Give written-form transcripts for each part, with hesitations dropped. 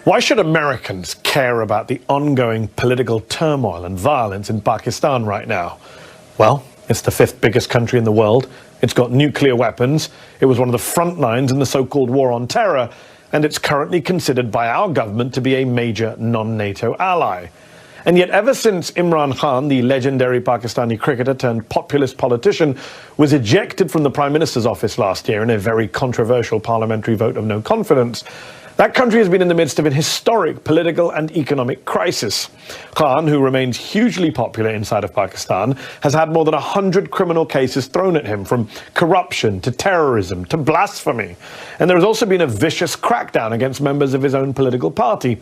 Why should Americans care about the ongoing political turmoil and violence in Pakistan right now? Well, it's the fifth biggest country in the world. It's got nuclear weapons. It was one of the front lines in the so-called war on terror. And it's currently considered by our government to be a major non-NATO ally. And yet ever since Imran Khan, the legendary Pakistani cricketer turned populist politician, was ejected from the Prime Minister's office last year in a very controversial parliamentary vote of no confidence, that country has been in the midst of an historic political and economic crisis. Khan, who remains hugely popular inside of Pakistan, has had more than 100 criminal cases thrown at him, from corruption to terrorism to blasphemy. And there has also been a vicious crackdown against members of his own political party.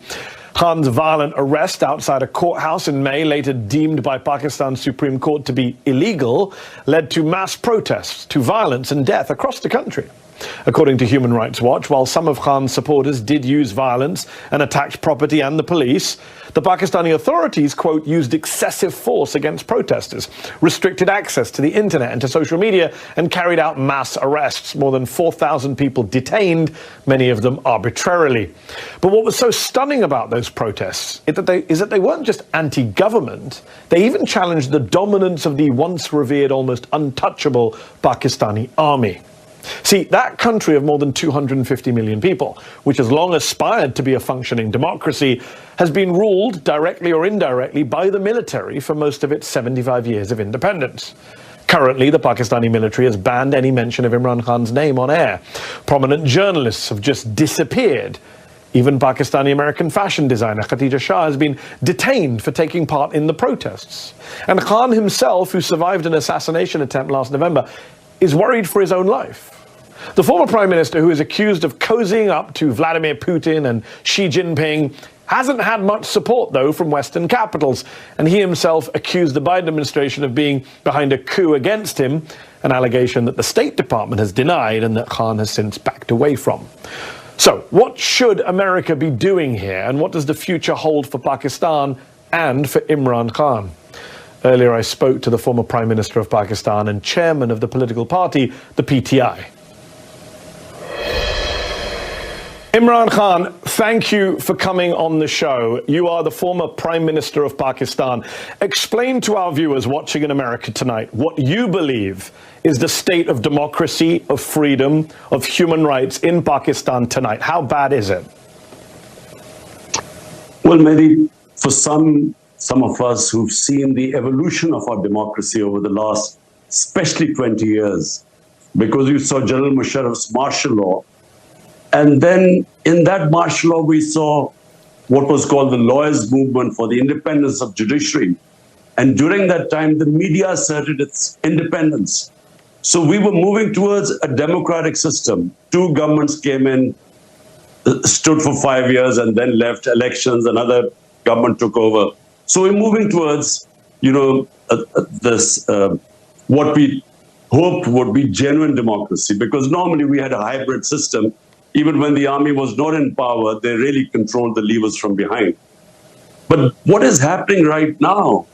Khan's violent arrest outside a courthouse in May, later deemed by Pakistan's Supreme Court to be illegal, led to mass protests, to violence and death across the country. According to Human Rights Watch, while some of Khan's supporters did use violence and attacked property and the police, the Pakistani authorities, quote, used excessive force against protesters, restricted access to the internet and to social media, and carried out mass arrests. More than 4,000 people detained, many of them arbitrarily. But what was so stunning about those protests is that they weren't just anti-government, they even challenged the dominance of the once revered, almost untouchable Pakistani army. See, that country of more than 250 million people, which has long aspired to be a functioning democracy, has been ruled, directly or indirectly, by the military for most of its 75 years of independence. Currently, the Pakistani military has banned any mention of Imran Khan's name on air. Prominent journalists have just disappeared. Even Pakistani-American fashion designer Khatija Shah has been detained for taking part in the protests. And Khan himself, who survived an assassination attempt last November, is worried for his own life. The former prime minister, who is accused of cozying up to Vladimir Putin and Xi Jinping, hasn't had much support, though, from Western capitals, and he himself accused the Biden administration of being behind a coup against him, an allegation that the State Department has denied and that Khan has since backed away from. So, what should America be doing here, and what does the future hold for Pakistan and for Imran Khan? Earlier, I spoke to the former Prime Minister of Pakistan and chairman of the political party, the PTI. Imran Khan, thank you for coming on the show. You are the former Prime Minister of Pakistan. Explain to our viewers watching in America tonight what you believe is the state of democracy, of freedom, of human rights in Pakistan tonight. How bad is it? Well, Mehdi, for some of us who've seen the evolution of our democracy over the last, especially 20 years, because you saw General Musharraf's martial law, and then in that martial law, we saw what was called the lawyers' movement for the independence of judiciary. And during that time, the media asserted its independence. So we were moving towards a democratic system. Two governments came in, stood for 5 years, and then left elections. Another government took over. So we're moving towards, what we hoped would be genuine democracy, because normally we had a hybrid system. Even when the army was not in power, they really controlled the levers from behind. But what is happening right now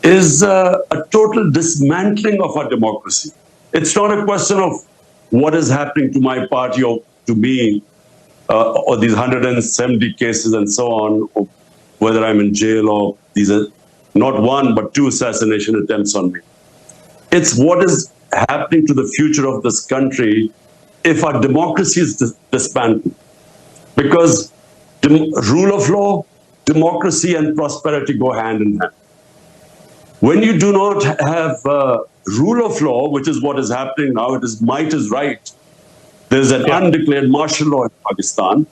is a total dismantling of our democracy. It's not a question of what is happening to my party or to me, or these 170 cases and so on, or whether I'm in jail, or these are not one, but two assassination attempts on me. It's what is happening to the future of this country if our democracy is disbanded. Because rule of law, democracy, and prosperity go hand in hand. When you do not have rule of law, which is what is happening now, it is might is right. There's an undeclared martial law in Pakistan.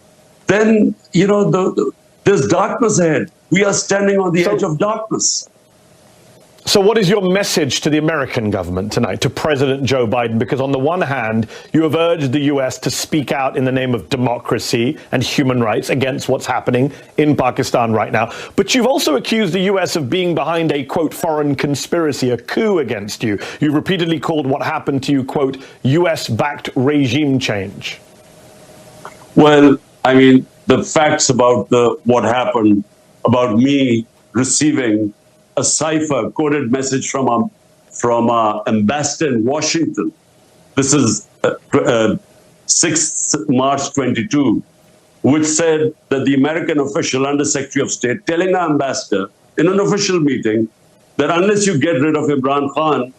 Then, there's darkness ahead. We are standing on the edge of darkness. So what is your message to the American government tonight, to President Joe Biden? Because on the one hand, you have urged the U.S. to speak out in the name of democracy and human rights against what's happening in Pakistan right now. But you've also accused the U.S. of being behind a, quote, foreign conspiracy, a coup against you. You've repeatedly called what happened to you, quote, U.S.-backed regime change. Well, I mean, the facts about what happened, about me receiving a cipher coded message from our ambassador in Washington. This is 6th March 22. which said that the American official, Under Secretary of State, telling our ambassador in an official meeting that unless you get rid of Imran Khan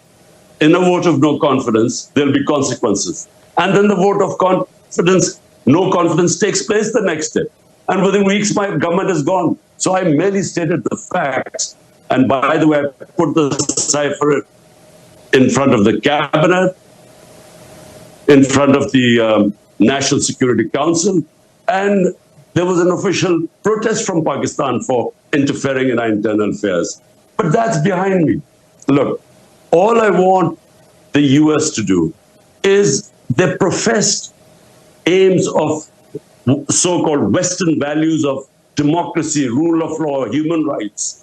in a vote of no confidence, there'll be consequences. And then the vote of confidence, no confidence, takes place the next day. And within weeks, my government is gone. So I merely stated the facts. And by the way, I put the cipher in front of the cabinet, in front of the National Security Council, and there was an official protest from Pakistan for interfering in our internal affairs. But that's behind me. Look, all I want the US to do is their professed aims of so-called Western values of democracy, rule of law, human rights.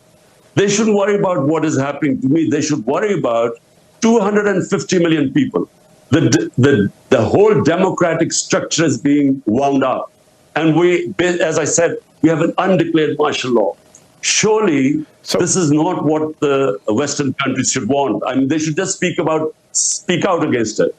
They shouldn't worry about what is happening to me. They should worry about 250 million people. The whole democratic structure is being wound up. And we, as I said, we have an undeclared martial law. Surely, this is not what the Western countries should want. I mean, they should just speak out against it.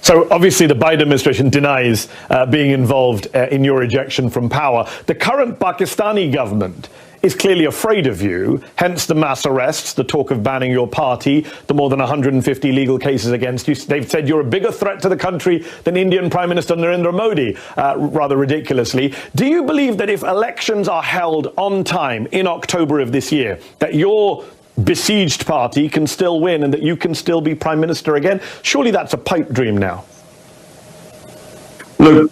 So obviously the Biden administration denies being involved in your ejection from power. The current Pakistani government is clearly afraid of you, hence the mass arrests, the talk of banning your party, the more than 150 legal cases against you. They've said you're a bigger threat to the country than Indian Prime Minister Narendra Modi, rather ridiculously. Do you believe that if elections are held on time in October of this year, that your besieged party can still win and that you can still be Prime Minister again? Surely that's a pipe dream now. Look,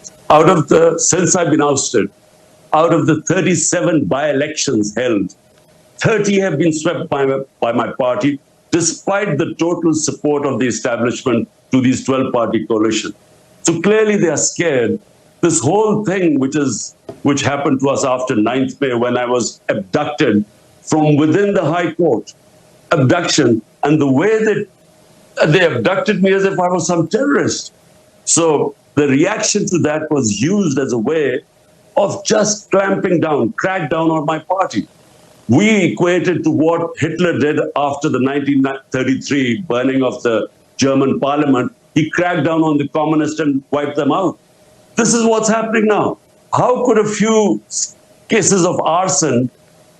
since I've been ousted, out of the 37 by-elections held, 30 have been swept by my party, despite the total support of the establishment to these 12-party coalition. So clearly they are scared. This whole thing, which happened to us after 9th May, when I was abducted from within the High Court, abduction, and the way that they abducted me as if I was some terrorist. So the reaction to that was used as a way of just clamping down, crack down on my party. We equated to what Hitler did after the 1933 burning of the German parliament. He cracked down on the communists and wiped them out. This is what's happening now. How could a few cases of arson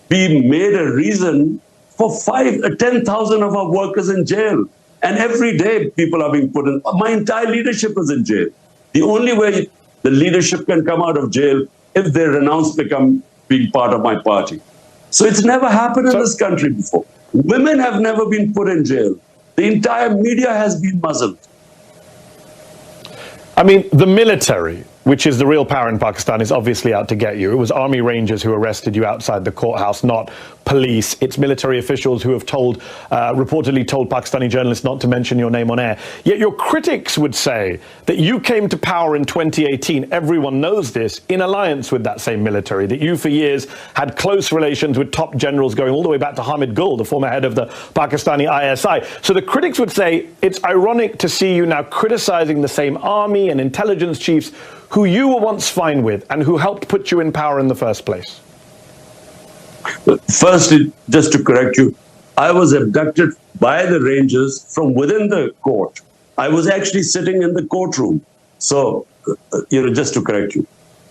be made a reason for 10,000 of our workers in jail? And every day people are being put in. My entire leadership is in jail. The only way the leadership can come out of jail if they renounce being part of my party. So it's never happened in this country before. Women have never been put in jail. The entire media has been muzzled. I mean, the military, which is the real power in Pakistan, is obviously out to get you. It was Army Rangers who arrested you outside the courthouse, not police. It's military officials who have reportedly told Pakistani journalists not to mention your name on air. Yet your critics would say that you came to power in 2018, everyone knows this, in alliance with that same military, that you for years had close relations with top generals going all the way back to Hamid Gul, the former head of the Pakistani ISI. So the critics would say it's ironic to see you now criticizing the same army and intelligence chiefs who you were once fine with and who helped put you in power in the first place. Firstly, just to correct you, I was abducted by the Rangers from within the court. I was actually sitting in the courtroom. So, just to correct you.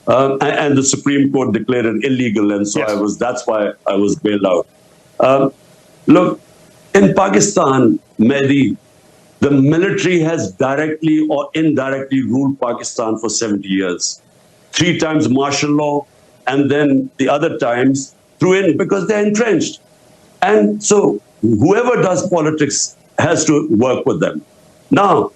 And the Supreme Court declared it illegal, and so yes. That's why I was bailed out. Look, in Pakistan, Mehdi, the military has directly or indirectly ruled Pakistan for 70 years. 3 times martial law, and then the other times because they're entrenched. And so whoever does politics has to work with them. Now,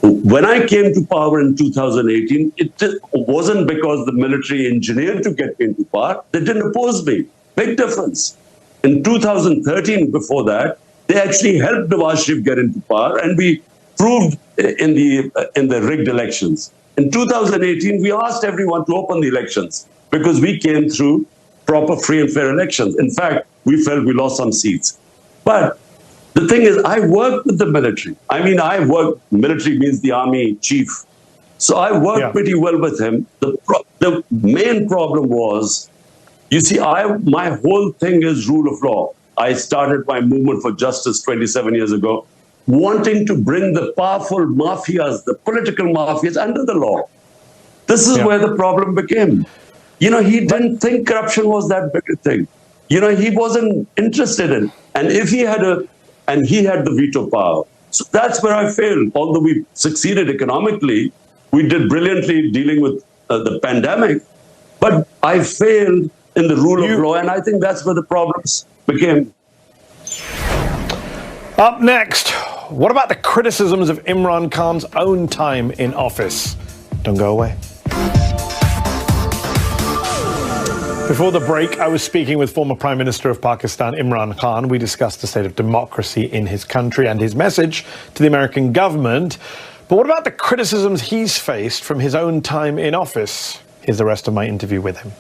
when I came to power in 2018, it wasn't because the military engineered to get me into power. They didn't oppose me. Big difference. In 2013, before that, they actually helped Nawaz Sharif get into power, and we proved in the rigged elections. In 2018, we asked everyone to open the elections because we came through proper, free and fair elections. In fact, we felt we lost some seats. But the thing is, I worked with the military. I mean, military means the army chief. So I worked pretty well with him. The main problem was, you see, my whole thing is rule of law. I started my movement for justice 27 years ago, wanting to bring the powerful mafias, the political mafias, under the law. This is where the problem became. He didn't think corruption was that big a thing. He wasn't interested in. And if he had the veto power. So that's where I failed. Although we succeeded economically, we did brilliantly dealing with the pandemic, but I failed in the rule of law, and I think that's where the problems became. Up next, what about the criticisms of Imran Khan's own time in office? Don't go away. Before the break, I was speaking with former Prime Minister of Pakistan, Imran Khan. We discussed the state of democracy in his country and his message to the American government. But what about the criticisms he's faced from his own time in office? Here's the rest of my interview with him.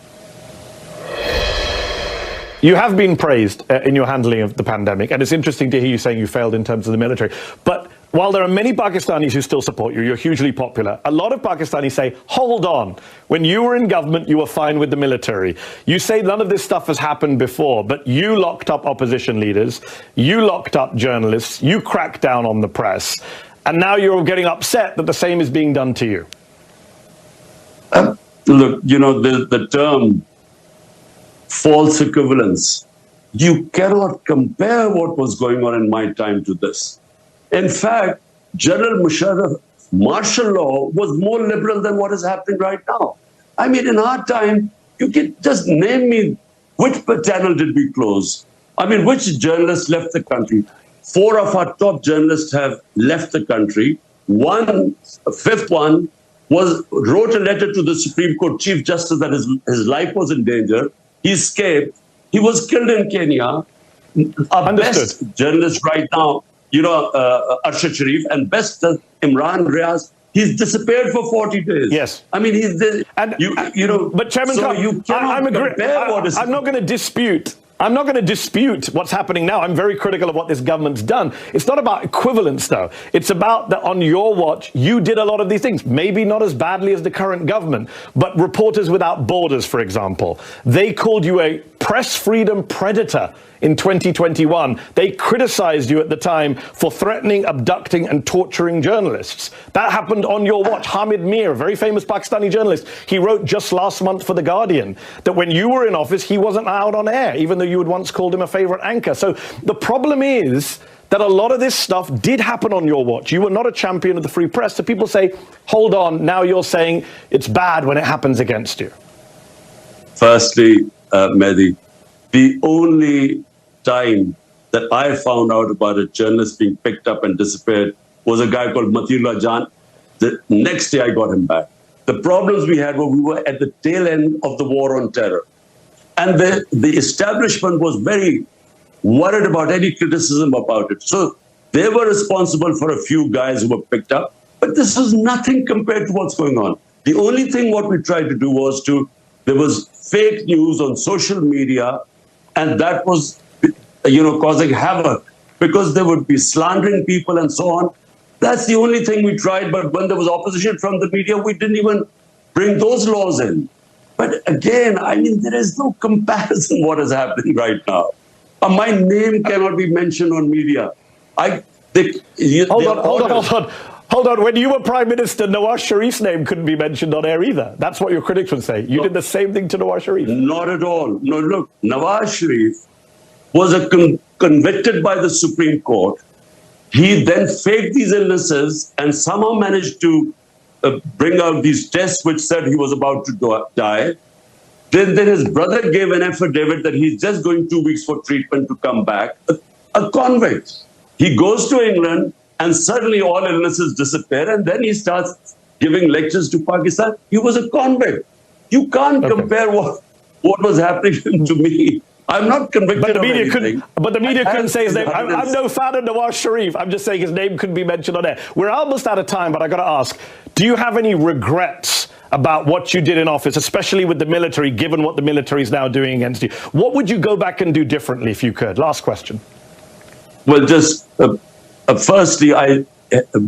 You have been praised in your handling of the pandemic, and it's interesting to hear you saying you failed in terms of the military. But while there are many Pakistanis who still support you, you're hugely popular, a lot of Pakistanis say, hold on, when you were in government, you were fine with the military. You say none of this stuff has happened before, but you locked up opposition leaders, you locked up journalists, you cracked down on the press, and now you're getting upset that the same is being done to you. Look, the term false equivalence, you cannot compare what was going on in my time to this. In fact, General Musharraf's martial law was more liberal than what is happening right now. I mean, in our time, you can just name me which channel did we close? I mean, which journalists left the country? 4 of our top journalists have left the country. A fifth one wrote a letter to the Supreme Court Chief Justice that his life was in danger. He escaped. He was killed in Kenya. Our best journalist right now, Arshad Sharif, and best Imran Riaz, he's disappeared for 40 days. Yes. I mean, he's the, But Chairman Khan, I'm not going to dispute. I'm not going to dispute what's happening now. I'm very critical of what this government's done. It's not about equivalence, though. It's about that on your watch, you did a lot of these things. Maybe not as badly as the current government, but Reporters Without Borders, for example, they called you a press freedom predator in 2021. They criticized you at the time for threatening, abducting and torturing journalists. That happened on your watch. Hamid Mir, a very famous Pakistani journalist, he wrote just last month for The Guardian that when you were in office, he wasn't allowed on air, even though you had once called him a favorite anchor. So the problem is that a lot of this stuff did happen on your watch. You were not a champion of the free press. So people say, hold on, now you're saying it's bad when it happens against you. Firstly, Mehdi, the only time that I found out about a journalist being picked up and disappeared was a guy called Matiullah Jan. The next day I got him back. The problems we had were we were at the tail end of the war on terror. And the establishment was very worried about any criticism about it. So they were responsible for a few guys who were picked up, but this was nothing compared to what's going on. The only thing what we tried to do was there was fake news on social media, and that was, causing havoc because they would be slandering people and so on. That's the only thing we tried. But when there was opposition from the media, we didn't even bring those laws in. But again, I mean, there is no comparison what is happening right now. My name cannot be mentioned on media. Hold on. When you were Prime Minister, Nawaz Sharif's name couldn't be mentioned on air either. That's what your critics would say. You did the same thing to Nawaz Sharif. Not at all. No, look, Nawaz Sharif was convicted by the Supreme Court. He then faked these illnesses and somehow managed to bring out these tests which said he was about to die. Then his brother gave an affidavit that he's just going 2 weeks for treatment to come back. A convict. He goes to England and suddenly all illnesses disappear, and then he starts giving lectures to Pakistan. He was a convict. You can't compare what was happening to me. I'm not convicted of anything. But the media couldn't say his name. I'm no fan of Nawaz Sharif. I'm just saying his name couldn't be mentioned on air. We're almost out of time, but I got to ask, do you have any regrets about what you did in office, especially with the military, given what the military is now doing against you? What would you go back and do differently if you could? Last question. Well, just firstly,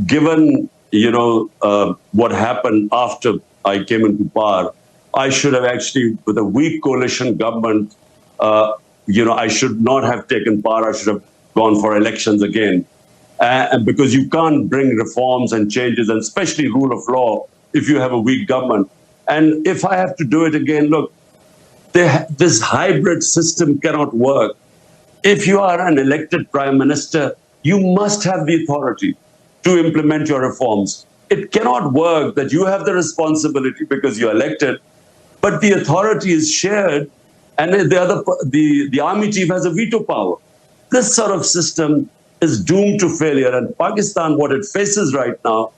given what happened after I came into power, I should have actually, with a weak coalition government, I should not have taken power. I should have gone for elections again, because you can't bring reforms and changes, and especially rule of law, if you have a weak government. And if I have to do it again, look, this hybrid system cannot work. If you are an elected prime minister, you must have the authority to implement your reforms. It cannot work that you have the responsibility because you're elected, but the authority is shared and the army chief has a veto power. This sort of system is doomed to failure. And Pakistan, what it faces right now,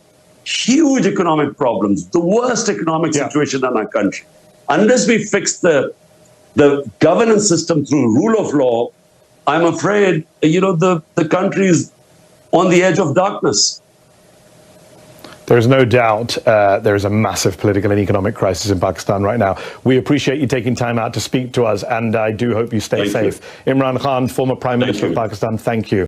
huge economic problems, the worst economic situation in our country. Unless we fix the governance system through rule of law, I'm afraid, the country is on the edge of darkness. There is no doubt there is a massive political and economic crisis in Pakistan right now. We appreciate you taking time out to speak to us, and I do hope you stay safe. Imran Khan, former Prime Minister of Pakistan, thank you.